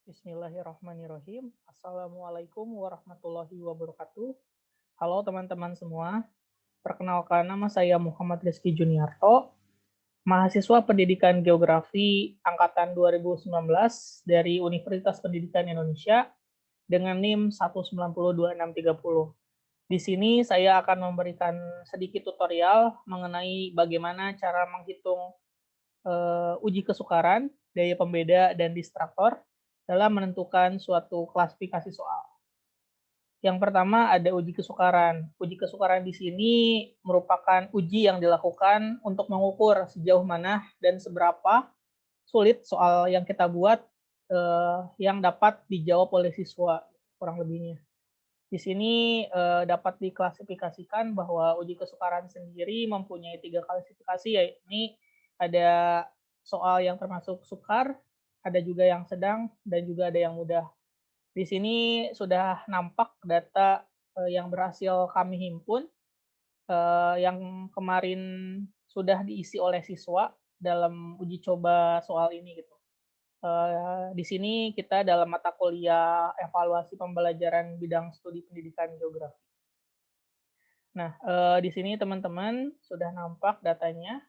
Bismillahirrahmanirrahim. Assalamualaikum warahmatullahi wabarakatuh. Halo teman-teman semua. Perkenalkan, nama saya Muhammad Rizky Juniarto, mahasiswa Pendidikan Geografi angkatan 2019 dari Universitas Pendidikan Indonesia dengan NIM 1902630. Di sini saya akan memberikan sedikit tutorial mengenai bagaimana cara menghitung uji kesukaran, daya pembeda, dan distraktor dalam menentukan suatu klasifikasi soal. Yang pertama ada uji kesukaran. Uji kesukaran di sini merupakan uji yang dilakukan untuk mengukur sejauh mana dan seberapa sulit soal yang kita buat yang dapat dijawab oleh siswa, kurang lebihnya. Di sini dapat diklasifikasikan bahwa uji kesukaran sendiri mempunyai 3 klasifikasi, yakni ada soal yang termasuk sukar, ada juga yang sedang, dan juga ada yang mudah. Di sini sudah nampak data yang berhasil kami himpun, yang kemarin sudah diisi oleh siswa dalam uji coba soal ini gitu. Di sini kita dalam mata kuliah evaluasi pembelajaran bidang studi pendidikan geografi. Nah, di sini teman-teman sudah nampak datanya.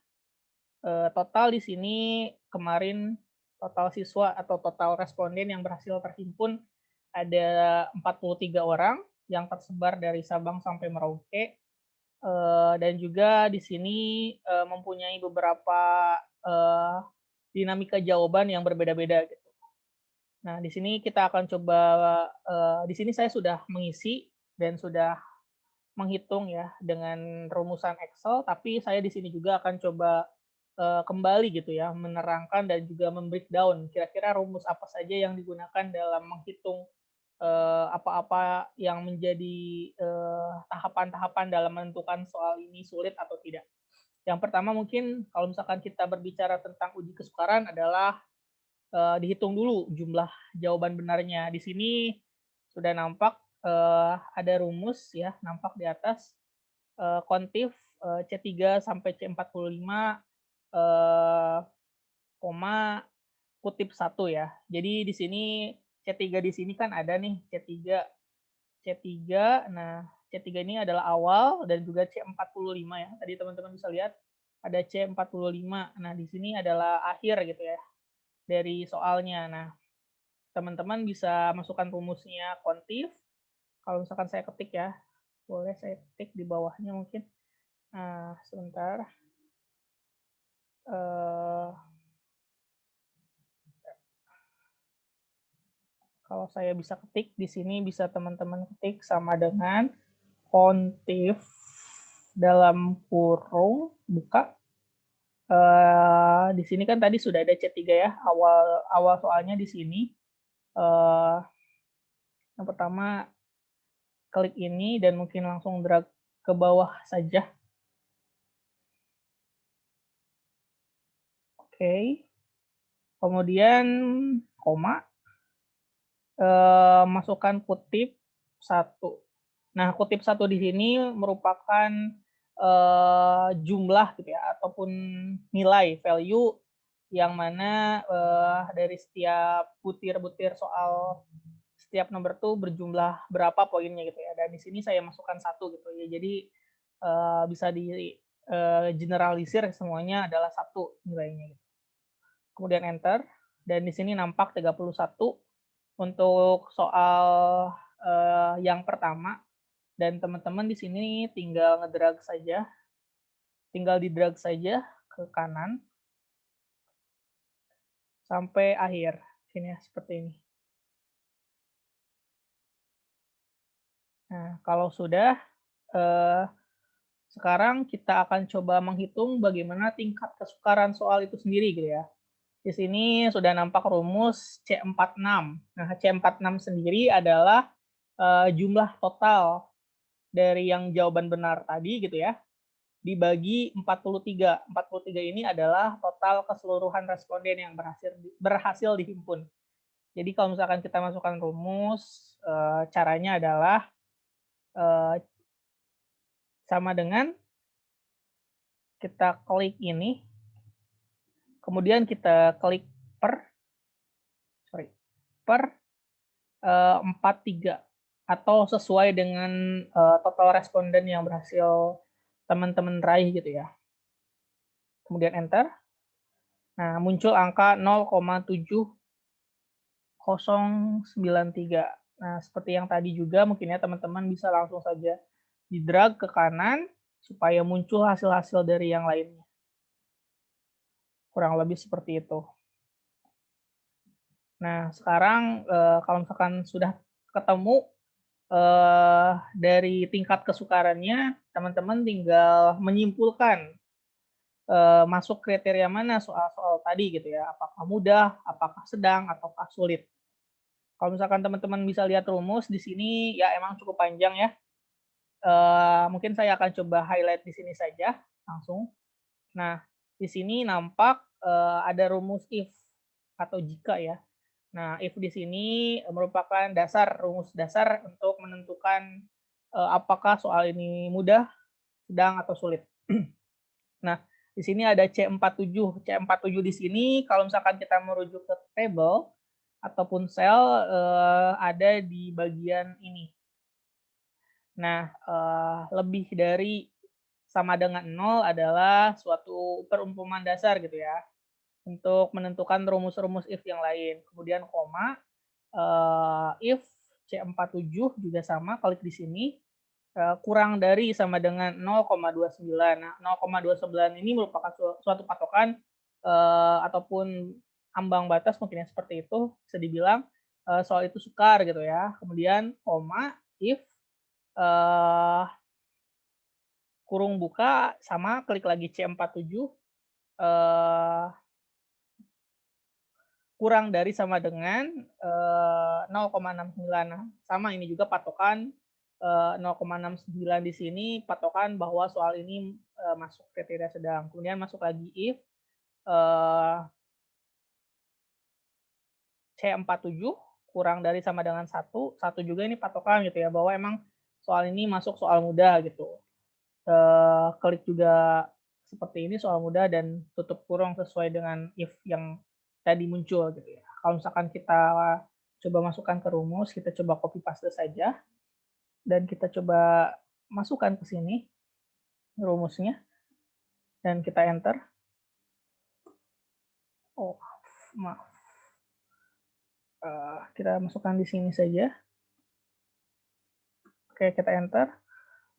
Total di sini kemarin total siswa atau total responden yang berhasil terhimpun ada 43 orang yang tersebar dari Sabang sampai Merauke, dan juga di sini mempunyai beberapa dinamika jawaban yang berbeda-beda gitu. Nah, di sini kita akan coba, di sini saya sudah mengisi dan sudah menghitung ya dengan rumusan Excel, tapi saya di sini juga akan coba kembali gitu ya, menerangkan dan juga membreakdown kira-kira rumus apa saja yang digunakan dalam menghitung apa-apa yang menjadi tahapan-tahapan dalam menentukan soal ini sulit atau tidak. Yang pertama mungkin kalau misalkan kita berbicara tentang uji kesukaran adalah dihitung dulu jumlah jawaban benarnya. Di sini sudah nampak ada rumus ya, nampak di atas kontif C3 sampai C45 koma kutip 1 ya. Jadi di sini C3 di sini kan ada nih C3. Nah, C3 ini adalah awal dan juga C45 ya. Tadi teman-teman bisa lihat ada C45. Nah, di sini adalah akhir gitu ya dari soalnya. Nah, teman-teman bisa masukkan rumusnya kontif. Kalau misalkan saya ketik ya, boleh saya ketik di bawahnya mungkin. Nah, sebentar. Kalau saya bisa ketik di sini bisa teman-teman ketik sama dengan kontif dalam kurung buka. Di sini kan tadi sudah ada C3 ya, awal awal soalnya di sini. Yang pertama klik ini dan mungkin langsung drag ke bawah saja. Oke. Kemudian koma, masukkan kutip 1. Nah, kutip 1 di sini merupakan jumlah gitu ya, ataupun nilai, value yang mana dari setiap butir-butir soal setiap nomor tuh berjumlah berapa poinnya gitu ya. Dan di sini saya masukkan 1 gitu ya. Jadi bisa di generalisir semuanya adalah 1 nilainya gitu. Kemudian enter dan di sini nampak 31 untuk soal yang pertama, dan teman-teman di sini tinggal ngedrag saja, tinggal di-drag saja ke kanan sampai akhir. Sini ya, seperti ini. Nah, kalau sudah, sekarang kita akan coba menghitung bagaimana tingkat kesukaran soal itu sendiri gitu ya. Di sini sudah nampak rumus C46. Nah, C46 sendiri adalah jumlah total dari yang jawaban benar tadi gitu ya, dibagi 43. 43 ini adalah total keseluruhan responden yang berhasil dihimpun. Jadi kalau misalkan kita masukkan rumus, caranya adalah sama dengan kita klik ini, kemudian kita klik per 43 atau sesuai dengan total responden yang berhasil teman-teman raih gitu ya. Kemudian enter. Nah, muncul angka 0,7093. Nah, seperti yang tadi juga mungkin ya teman-teman bisa langsung saja di-drag ke kanan supaya muncul hasil-hasil dari yang lainnya. Kurang lebih seperti itu. Nah, sekarang kalau misalkan sudah ketemu dari tingkat kesukarannya, teman-teman tinggal menyimpulkan masuk kriteria mana soal-soal tadi gitu ya. Apakah mudah, apakah sedang, ataukah sulit. Kalau misalkan teman-teman bisa lihat rumus di sini ya emang cukup panjang ya. Mungkin saya akan coba highlight di sini saja langsung. Nah, di sini nampak ada rumus if atau jika ya. Nah, if di sini merupakan rumus dasar untuk menentukan apakah soal ini mudah, sedang, atau sulit. Nah, di sini ada C47. C47 di sini kalau misalkan kita merujuk ke table ataupun sel ada di bagian ini. Nah, lebih dari sama dengan 0 adalah suatu perumpamaan dasar gitu ya, untuk menentukan rumus-rumus if yang lain. Kemudian koma, if C47 juga sama, klik di sini, kurang dari sama dengan 0,29. Nah, 0,29 ini merupakan suatu patokan ataupun ambang batas mungkin ya seperti itu, bisa dibilang soal itu sukar gitu ya. Kemudian koma, if kurung buka sama klik lagi C47 kurang dari sama dengan 0,69. Nah, sama ini juga patokan 0,69 di sini patokan bahwa soal ini masuk kriteria sedang. Kemudian masuk lagi if C47 kurang dari sama dengan 1, 1 juga ini patokan gitu ya bahwa emang soal ini masuk soal mudah gitu. Klik juga seperti ini soal mudah dan tutup kurung sesuai dengan if yang tadi muncul gitu ya. Kalau misalkan kita coba masukkan ke rumus, kita coba copy paste saja dan kita coba masukkan ke sini rumusnya dan kita enter. Oh, maaf. Kita masukkan di sini saja. Oke, kita enter.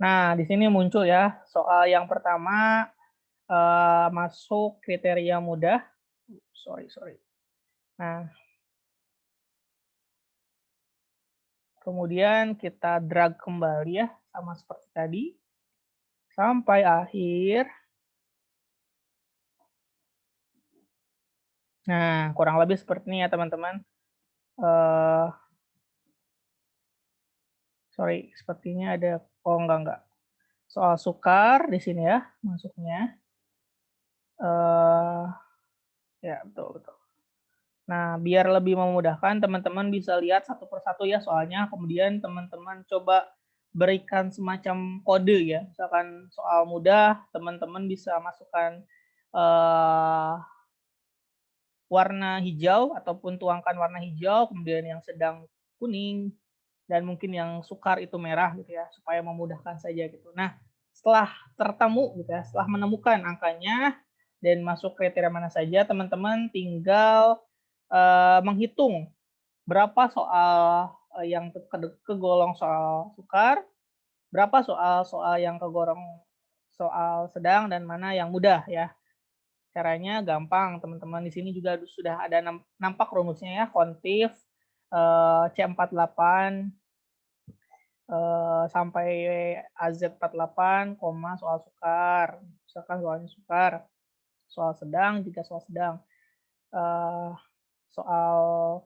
Nah, di sini muncul ya soal yang pertama masuk kriteria mudah. Sorry. Nah, kemudian kita drag kembali ya, sama seperti tadi. Sampai akhir. Nah, kurang lebih seperti ini ya teman-teman. Sorry, sepertinya ada, oh enggak. Soal sukar di sini ya, masuknya. Ya, betul. Nah, biar lebih memudahkan, teman-teman bisa lihat satu persatu ya soalnya, kemudian teman-teman coba berikan semacam kode ya. Misalkan soal mudah, teman-teman bisa masukkan warna hijau ataupun tuangkan warna hijau, kemudian yang sedang kuning, dan mungkin yang sukar itu merah gitu ya, supaya memudahkan saja gitu. Nah, setelah tertemu gitu ya, setelah menemukan angkanya dan masuk kriteria mana saja, teman-teman tinggal menghitung berapa soal yang kegolong soal sukar, berapa soal yang kegolong soal sedang, dan mana yang mudah ya. Caranya gampang, teman-teman. Di sini juga sudah ada nampak rumusnya ya, kontif C48 sampai AZ48, soal sukar. Misalkan soalnya sukar, soal sedang jika soal sedang, soal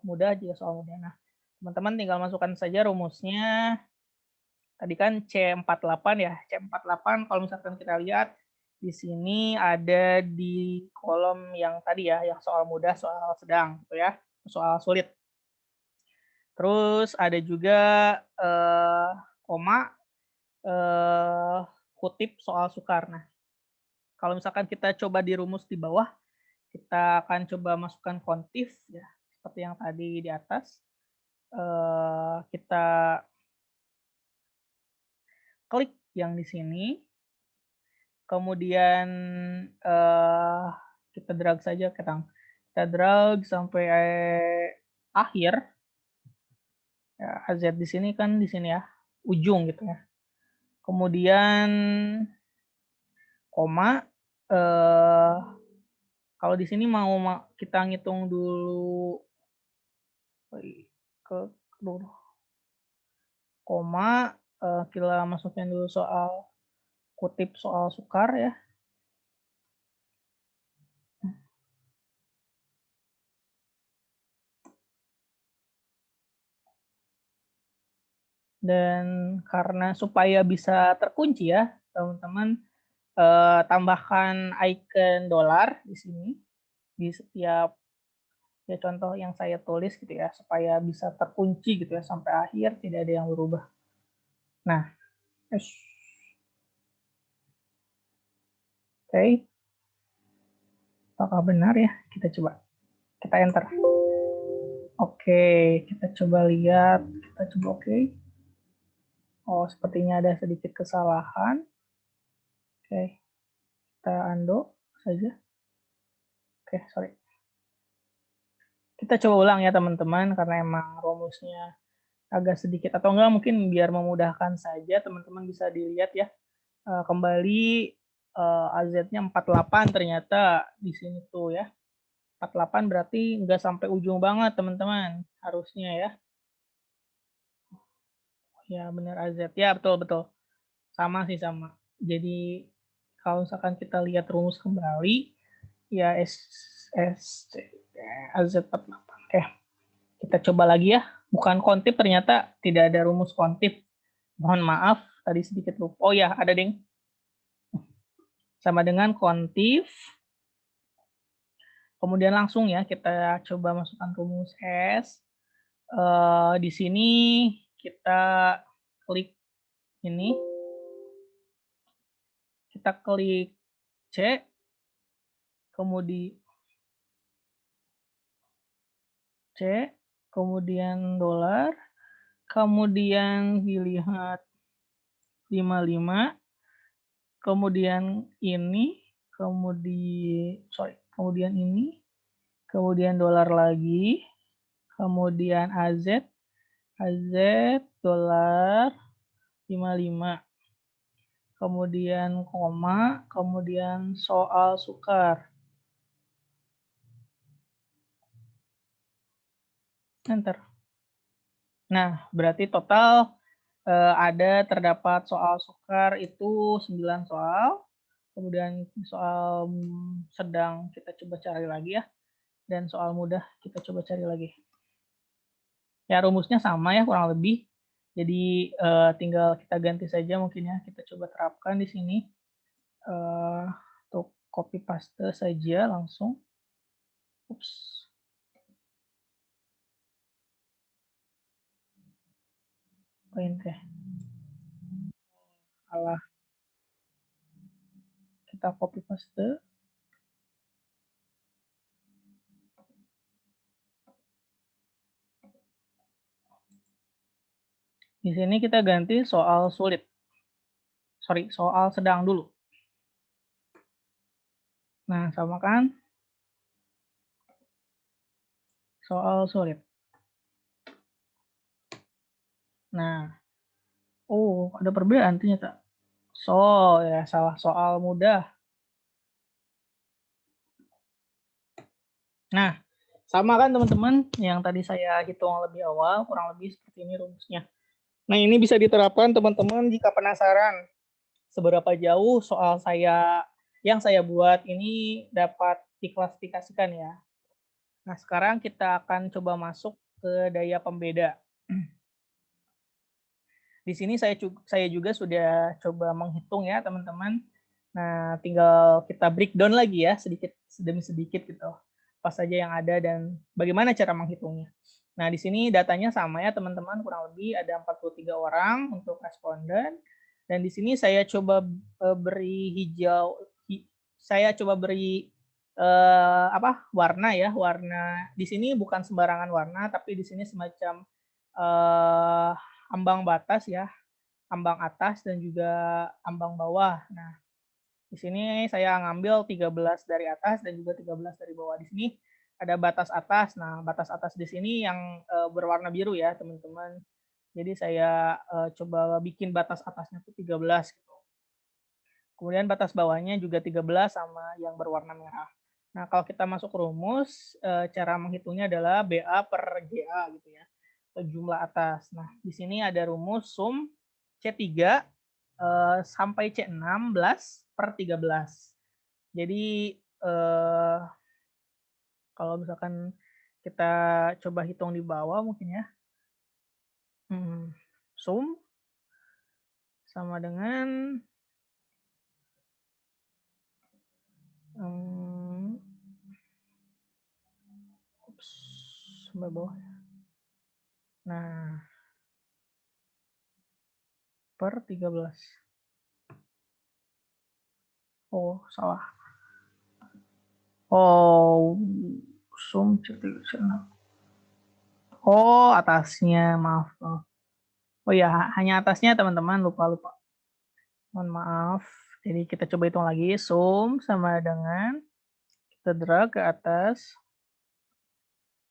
mudah jika soal mudah. Nah, teman-teman tinggal masukkan saja rumusnya. Tadi kan C48 ya, C48 kalau misalkan kita lihat di sini ada di kolom yang tadi ya, yang soal mudah, soal sedang gitu ya, soal sulit. Terus ada juga koma, kutip soal sukar. Nah, kalau misalkan kita coba di rumus di bawah, kita akan coba masukkan kontif ya, seperti yang tadi di atas. kita klik yang di sini, kemudian kita drag saja kita drag sampai akhir. Ya, AZ di sini kan di sini ya, ujung gitu ya. Kemudian koma, kalau di sini mau kita ngitung dulu ke dulu koma, kita masukin dulu soal kutip soal sukar ya. Dan karena supaya bisa terkunci ya, teman-teman tambahkan icon dolar di sini di setiap ya contoh yang saya tulis gitu ya, supaya bisa terkunci gitu ya sampai akhir, tidak ada yang berubah. Nah, oke. Apakah benar ya? Kita coba. Kita enter. Oke, kita coba lihat. Kita coba oke. Oh, sepertinya ada sedikit kesalahan. Oke, kita undo saja. Oke, sorry. Kita coba ulang ya teman-teman, karena emang rumusnya agak sedikit, atau enggak mungkin biar memudahkan saja, teman-teman bisa dilihat ya. Kembali AZ-nya 48 ternyata di sini tuh ya. 48 berarti enggak sampai ujung banget teman-teman, harusnya ya. Ya benar AZ, ya betul-betul. Sama sih sama. Jadi kalau misalkan kita lihat rumus kembali, ya AZ48. Oke, kita coba lagi ya. Bukan kontip, ternyata tidak ada rumus kontip. Mohon maaf, tadi sedikit lupa. Oh ya, ada ding. Sama dengan kontif. Kemudian langsung ya, kita coba masukkan rumus S. Di sini kita klik ini. Kita klik C. Kemudian C, kemudian dolar, kemudian dilihat 55, kemudian ini, kemudian ini, kemudian dolar lagi, kemudian AZ dolar 55, kemudian koma, kemudian soal sukar. Enter. Nah, berarti total terdapat soal sukar itu 9 soal. Kemudian soal sedang kita coba cari lagi ya. Dan soal mudah kita coba cari lagi. Ya rumusnya sama ya kurang lebih. Jadi tinggal kita ganti saja mungkin ya. Kita coba terapkan di sini. Untuk copy paste saja langsung. Ups. Teh. Alah. Kita copy paste. Di sini kita ganti soal sulit. Soal sedang dulu. Nah, sama kan? Soal sulit. Nah, oh ada perbedaan ternyata. Ya salah soal mudah. Nah, sama kan teman-teman yang tadi saya hitung lebih awal, kurang lebih seperti ini rumusnya. Nah, ini bisa diterapkan teman-teman jika penasaran seberapa jauh soal yang saya buat ini dapat diklasifikasikan ya. Nah, sekarang kita akan coba masuk ke daya pembeda. Di sini saya juga sudah coba menghitung ya, teman-teman. Nah, tinggal kita breakdown lagi ya, sedikit demi sedikit gitu. Apa saja yang ada dan bagaimana cara menghitungnya. Nah, di sini datanya sama ya, teman-teman. Kurang lebih ada 43 orang untuk responden. Dan di sini saya coba beri hijau, saya coba beri warna ya. Warna di sini bukan sembarangan warna, tapi di sini semacam ambang batas ya, ambang atas dan juga ambang bawah. Nah, di sini saya ngambil 13 dari atas dan juga 13 dari bawah. Di sini ada batas atas. Nah, batas atas di sini yang berwarna biru ya, teman-teman. Jadi saya coba bikin batas atasnya tuh 13 gitu. Kemudian batas bawahnya juga 13 sama yang berwarna merah. Nah, kalau kita masuk rumus, cara menghitungnya adalah BA per GA gitu ya, atau jumlah atas. Nah, di sini ada rumus sum C3 sampai C16 per 13. Jadi, kalau misalkan kita coba hitung di bawah mungkin ya, sum sama dengan, mmm, sampai bawah. Nah, per 13. Oh, salah. Oh, sum C3, C6. Oh, atasnya, maaf. Oh ya, hanya atasnya teman-teman, lupa. Mohon maaf. Jadi kita coba hitung lagi, sum sama dengan, kita drag ke atas,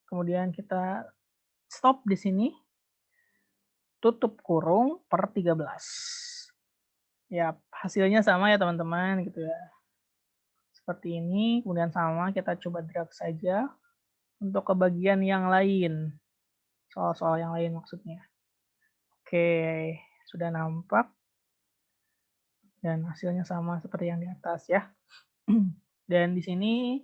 kemudian kita stop di sini, tutup kurung per 13. Ya, hasilnya sama ya teman-teman gitu ya. Seperti ini, kemudian sama kita coba drag saja untuk ke bagian yang lain. Soal-soal yang lain maksudnya. Oke, sudah nampak dan hasilnya sama seperti yang di atas ya. Dan di sini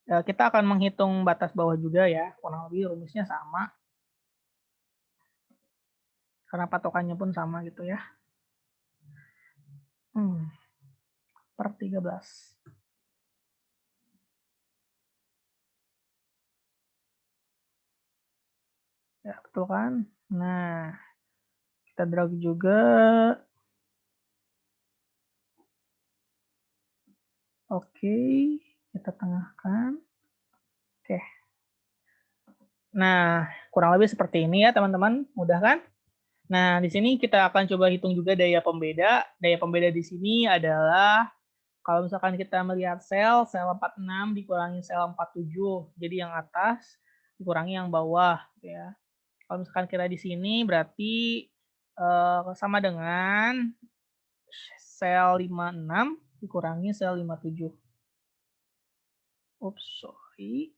kita akan menghitung batas bawah juga ya, kurang lebih rumusnya sama. Karena patokannya pun sama gitu ya. Per 13. Ya, betul kan? Nah, kita drag juga. Oke, kita tengahkan. Oke. Nah, kurang lebih seperti ini ya teman-teman. Mudah kan? Nah, di sini kita akan coba hitung juga daya pembeda. Daya pembeda di sini adalah kalau misalkan kita melihat sel 46 dikurangi sel 47. Jadi yang atas dikurangi yang bawah gitu ya. Kalau misalkan kita di sini berarti sama dengan sel 56 dikurangi sel 57. Oops, sorry.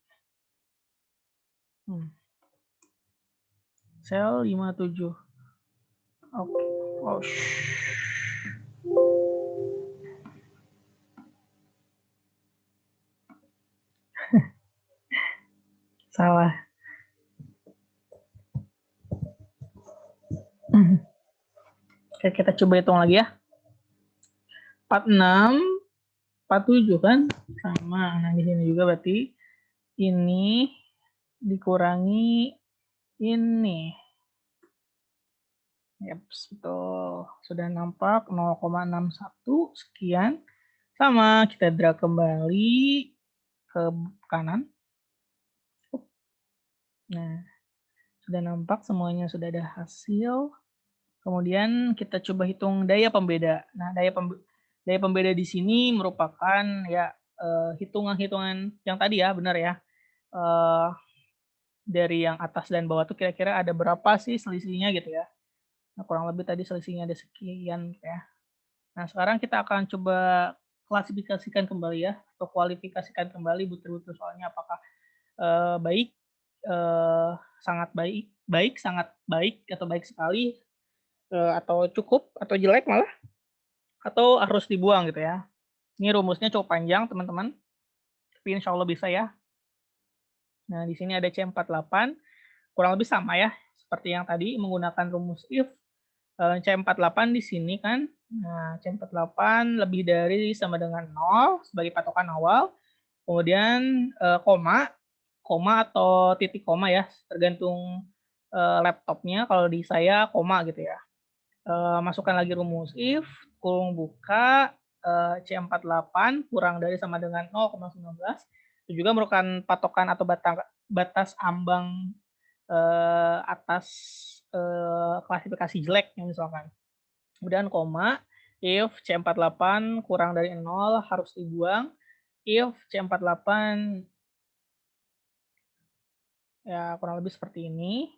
Sel 57. Oke. Oh, salah. Oke, kita coba hitung lagi ya. 46, 47 kan? Sama. Nah, di sini juga berarti ini dikurangi ini. Yap, betul. Sudah nampak 0,61 sekian. Sama, kita drag kembali ke kanan. Nah, sudah nampak semuanya sudah ada hasil. Kemudian kita coba hitung daya pembeda. Nah, daya pembeda di sini merupakan ya hitungan-hitungan yang tadi ya, benar ya. Dari yang atas dan bawah tuh kira-kira ada berapa sih selisihnya gitu ya. Nah, kurang lebih tadi selisihnya ada sekian ya. Nah, sekarang kita akan coba klasifikasikan kembali ya, atau kualifikasikan kembali butir-butir soalnya apakah baik, sangat baik, sangat baik, atau baik sekali, atau cukup, atau jelek malah, atau harus dibuang gitu ya. Ini rumusnya cukup panjang teman-teman, tapi insya Allah bisa ya. Nah, di sini ada C48, kurang lebih sama ya, seperti yang tadi menggunakan rumus if. C48 di sini kan, nah C48 lebih dari sama dengan 0 sebagai patokan awal, kemudian koma atau titik koma ya, tergantung laptopnya, kalau di saya koma gitu ya. Masukkan lagi rumus if, kurung buka, C48 kurang dari sama dengan 0,19, itu juga merupakan patokan atau batas ambang atas klasifikasi jelek ya misalkan. Kemudian koma, if C48 kurang dari 0 harus dibuang, if C48 ya kurang lebih seperti ini.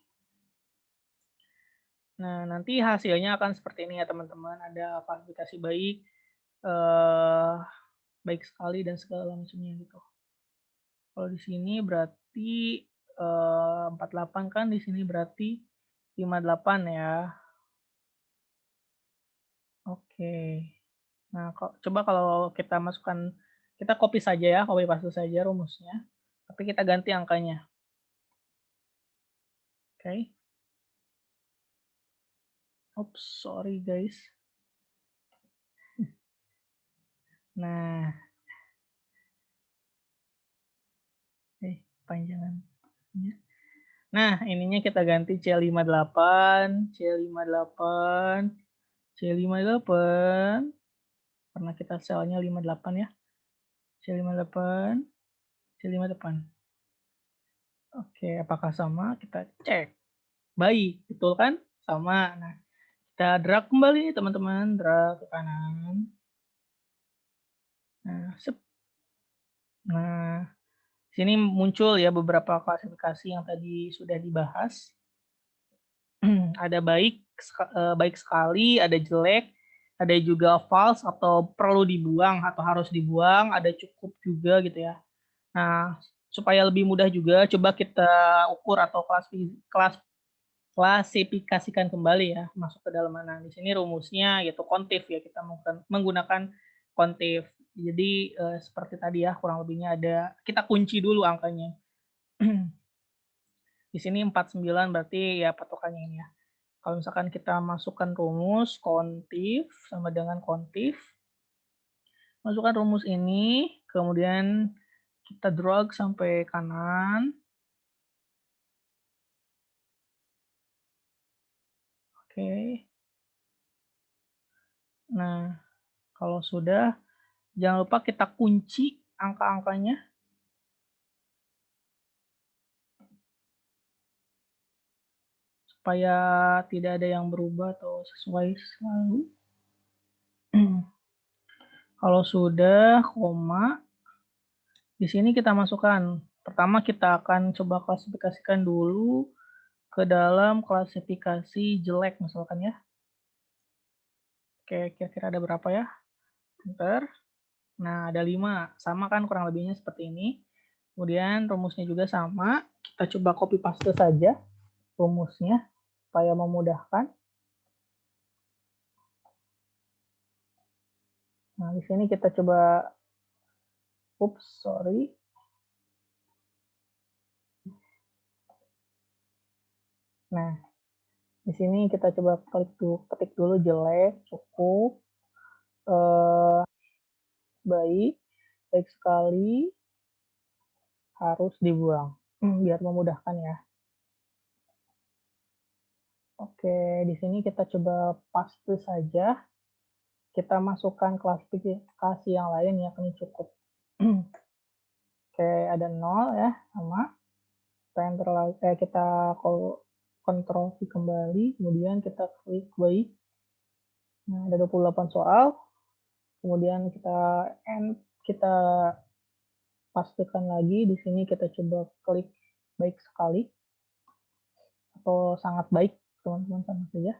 Nah, nanti hasilnya akan seperti ini ya teman-teman. Ada klasifikasi baik, baik sekali dan segala macamnya gitu. Kalau di sini berarti 48 kan, di sini berarti 58 ya. Oke. Nah, coba kalau kita masukkan, kita copy saja ya, copy paste saja rumusnya. Tapi kita ganti angkanya. Oke. Oops, sorry guys. Nah, panjangan. Nah, ininya kita ganti C58, C58, C58. Karena kita selnya 58 ya. C58, C58. Oke, apakah sama? Kita cek. Baik, betul kan? Sama. Nah, kita drag kembali teman-teman, drag ke kanan. Nah, Nah, sini muncul ya beberapa klasifikasi yang tadi sudah dibahas. Ada baik sekali, ada jelek, ada juga false atau perlu dibuang atau harus dibuang, ada cukup juga gitu ya. Nah, supaya lebih mudah juga, coba kita ukur atau klasifikasikan kembali ya, masuk ke dalam mana. Di sini rumusnya yaitu kontif ya, kita menggunakan kontif. Jadi seperti tadi ya, kurang lebihnya ada, kita kunci dulu angkanya. Di sini 49 berarti ya patokannya ini ya. Kalau misalkan kita masukkan rumus kontif sama dengan kontif, masukkan rumus ini, kemudian kita drag sampai kanan. Oke. Nah, kalau sudah, jangan lupa kita kunci angka-angkanya. Supaya tidak ada yang berubah atau sesuai selalu. Kalau sudah, koma, di sini kita masukkan. Pertama kita akan coba klasifikasikan dulu ke dalam klasifikasi jelek misalkan ya. Oke, kira-kira ada berapa ya? Enter. Nah, ada 5. Sama kan kurang lebihnya seperti ini. Kemudian rumusnya juga sama. Kita coba copy paste saja rumusnya supaya memudahkan. Nah, di sini kita coba, sorry. Nah, di sini kita coba ketik dulu jelek, cukup, baik sekali, harus dibuang. Biar memudahkan ya. Oke, di sini kita coba paste saja. Kita masukkan klasifikasi yang lain ya, ini cukup. Oke, ada 0 ya, sama. Kita enter lagi, kita Ctrl V kembali, kemudian kita klik baik. Nah, ada 28 soal. Kemudian kita pastikan lagi, di sini kita coba klik baik sekali atau sangat baik, teman-teman, sama saja.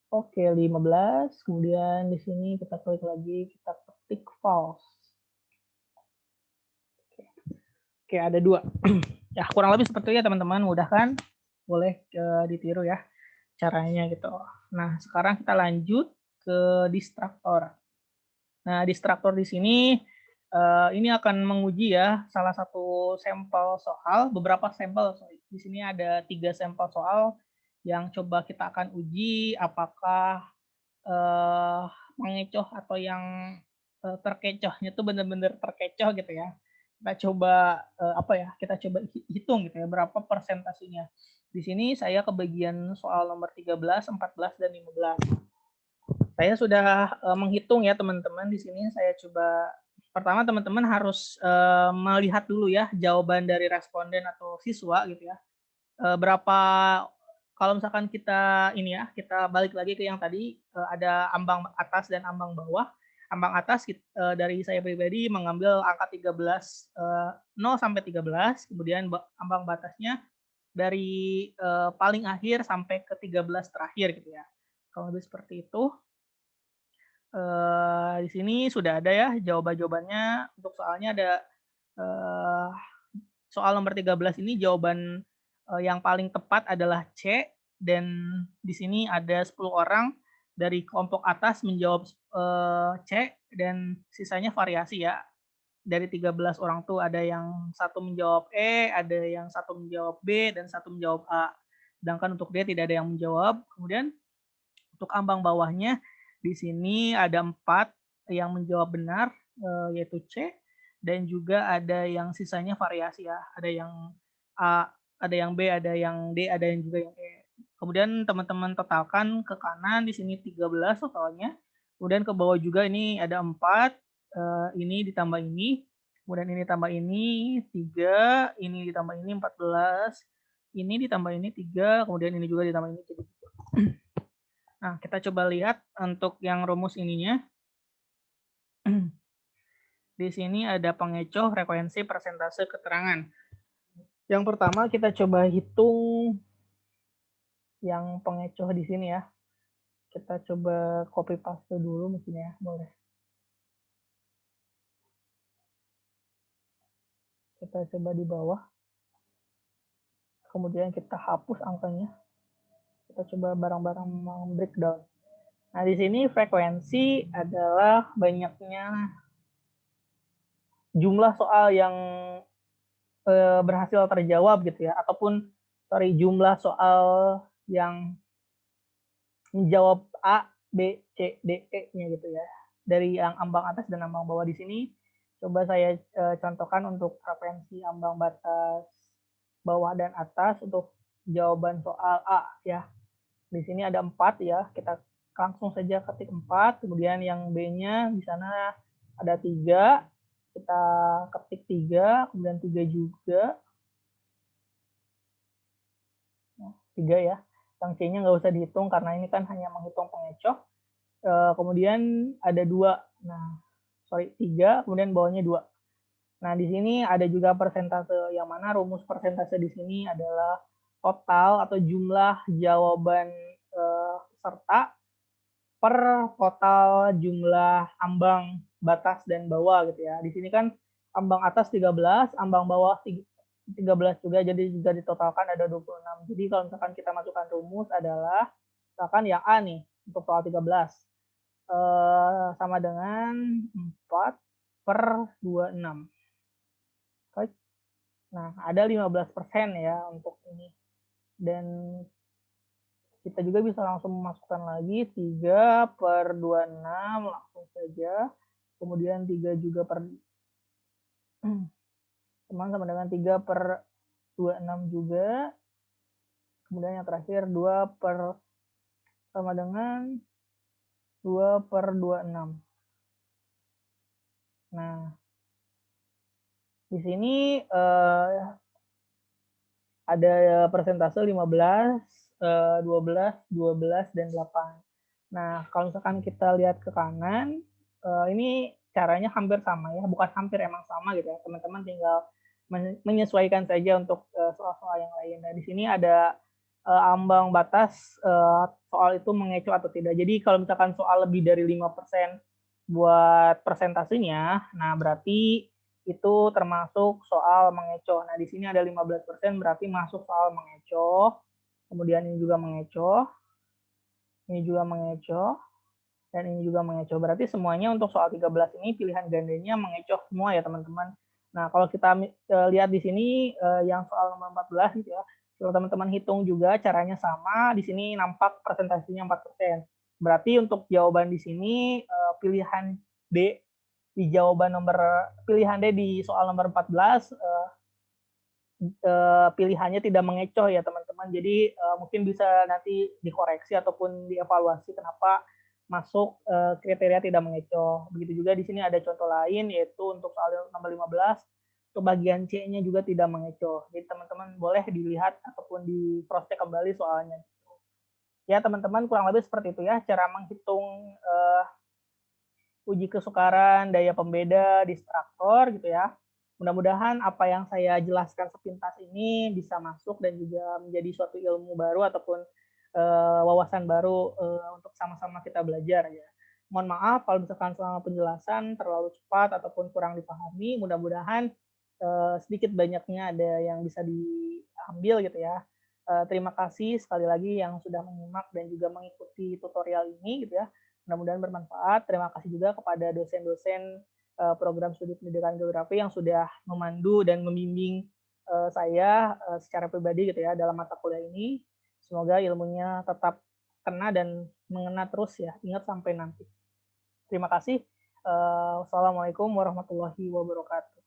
Oke, 15. Kemudian di sini kita klik lagi, kita ketik false. Oke, ada 2. Ya, kurang lebih seperti itu ya teman-teman, mudah kan? Boleh ditiru ya caranya gitu. Nah, sekarang kita lanjut ke destructor. Nah, destructor di sini ini akan menguji ya salah satu sampel soal, beberapa sampel. Di sini ada 3 sampel soal yang coba kita akan uji apakah mengecoh atau yang terkecohnya tuh benar-benar terkecoh gitu ya. Kita coba kita coba hitung gitu ya berapa persentasenya. Di sini saya kebagian soal nomor 13, 14 dan 15. Saya sudah menghitung ya teman-teman. Di sini saya coba, pertama teman-teman harus melihat dulu ya jawaban dari responden atau siswa gitu ya. berapa kalau misalkan kita ini ya, kita balik lagi ke yang tadi, ada ambang atas dan ambang bawah. Ambang atas dari saya pribadi mengambil angka 13, 0 sampai 13, kemudian ambang batasnya dari, paling akhir sampai ke 13 terakhir gitu ya. Kalau lebih seperti itu. Di sini sudah ada ya jawaban-jawabannya, untuk soalnya ada, eee, soal nomor 13 ini jawaban, yang paling tepat adalah C, dan di sini ada 10 orang dari kelompok atas menjawab, C, dan sisanya variasi ya. Dari 13 orang tuh ada yang satu menjawab E, ada yang satu menjawab B, dan satu menjawab A. Sedangkan untuk D tidak ada yang menjawab. Kemudian untuk ambang bawahnya, di sini ada 4 yang menjawab benar, yaitu C, dan juga ada yang sisanya variasi ya, ada yang A, ada yang B, ada yang D, ada yang juga yang E. Kemudian teman-teman totalkan ke kanan, di sini 13 totalnya, kemudian ke bawah juga ini ada 4, ini ditambah ini, kemudian ini ditambah ini 3, ini ditambah ini 14, ini ditambah ini 3, kemudian ini juga ditambah ini 3. Nah, kita coba lihat untuk yang rumus ininya. Di sini ada pengecoh, frekuensi, persentase, keterangan. Yang pertama kita coba hitung yang pengecoh di sini ya. Kita coba copy paste dulu mungkin ya, boleh. Kita coba di bawah. Kemudian kita hapus angkanya. Kita coba bareng-bareng breakdown. Nah, di sini frekuensi adalah banyaknya jumlah soal yang berhasil terjawab gitu ya, ataupun jumlah soal yang menjawab A, B, C, D, E-nya gitu ya. Dari yang ambang atas dan ambang bawah di sini, coba saya contohkan untuk frekuensi ambang batas bawah dan atas untuk jawaban soal A ya. Di sini ada 4 ya, kita langsung saja ketik 4, kemudian yang B-nya di sana ada 3, kita ketik 3, kemudian 3 juga, 3 ya. Yang C-nya nggak usah dihitung karena ini kan hanya menghitung pengecoh. Kemudian ada 2. Nah, 3, kemudian bawahnya 2. Nah, di sini ada juga persentase, yang mana rumus persentase di sini adalah total atau jumlah jawaban peserta per total jumlah ambang batas dan bawah gitu ya. Di sini kan ambang atas 13, ambang bawah 13 juga, jadi juga ditotalkan ada 26. Jadi kalau misalkan kita masukkan rumus adalah, misalkan yang A nih, untuk soal 13, sama dengan 4 per 26. Nah, ada 15% ya untuk ini. Dan kita juga bisa langsung memasukkan lagi 3 per 26, langsung saja. Kemudian 3 juga per teman sama dengan 3 per 26 juga. Kemudian yang terakhir 2 per sama dengan 2 per 26. Nah, di sini ada persentase 15, 12, 12, dan 8. Nah, kalau misalkan kita lihat ke kanan, ini caranya hampir sama ya, bukan hampir, emang sama gitu ya. Teman-teman tinggal menyesuaikan saja untuk soal-soal yang lain. Nah, di sini ada ambang batas soal itu mengecoh atau tidak. Jadi kalau misalkan soal lebih dari 5% buat persentasenya, nah berarti itu termasuk soal mengecoh. Nah, di sini ada 15% berarti masuk soal mengecoh. Kemudian ini juga mengecoh. Ini juga mengecoh. Dan ini juga mengecoh. Berarti semuanya untuk soal 13 ini pilihan gandanya mengecoh semua ya, teman-teman. Nah, kalau kita lihat di sini yang soal nomor 14 gitu ya. Kalau teman-teman hitung juga caranya sama, di sini nampak presentasinya 4%. Berarti untuk jawaban di sini pilihan D di jawaban pilihan D di soal nomor 14 pilihannya tidak mengecoh ya, teman-teman. Jadi mungkin bisa nanti dikoreksi ataupun dievaluasi kenapa masuk kriteria tidak mengecoh. Begitu juga di sini ada contoh lain, yaitu untuk soal nomor 15 Untuk bagian C-nya juga tidak mengecoh. Jadi teman-teman boleh dilihat ataupun di cross check kembali soalnya. Ya teman-teman, kurang lebih seperti itu ya cara menghitung uji kesukaran, daya pembeda, distraktor gitu ya. Mudah-mudahan apa yang saya jelaskan sepintas ini bisa masuk dan juga menjadi suatu ilmu baru ataupun wawasan baru untuk sama-sama kita belajar ya. Mohon maaf kalau misalkan selama penjelasan terlalu cepat ataupun kurang dipahami. Mudah-mudahan sedikit banyaknya ada yang bisa diambil gitu ya. Terima kasih sekali lagi yang sudah menyimak dan juga mengikuti tutorial ini gitu ya. Mudah-mudahan bermanfaat. Terima kasih juga kepada dosen-dosen program studi pendidikan geografi yang sudah memandu dan membimbing saya secara pribadi gitu ya dalam mata kuliah ini. Semoga ilmunya tetap kena dan mengena terus ya. Ingat sampai nanti. Terima kasih. Wassalamualaikum warahmatullahi wabarakatuh.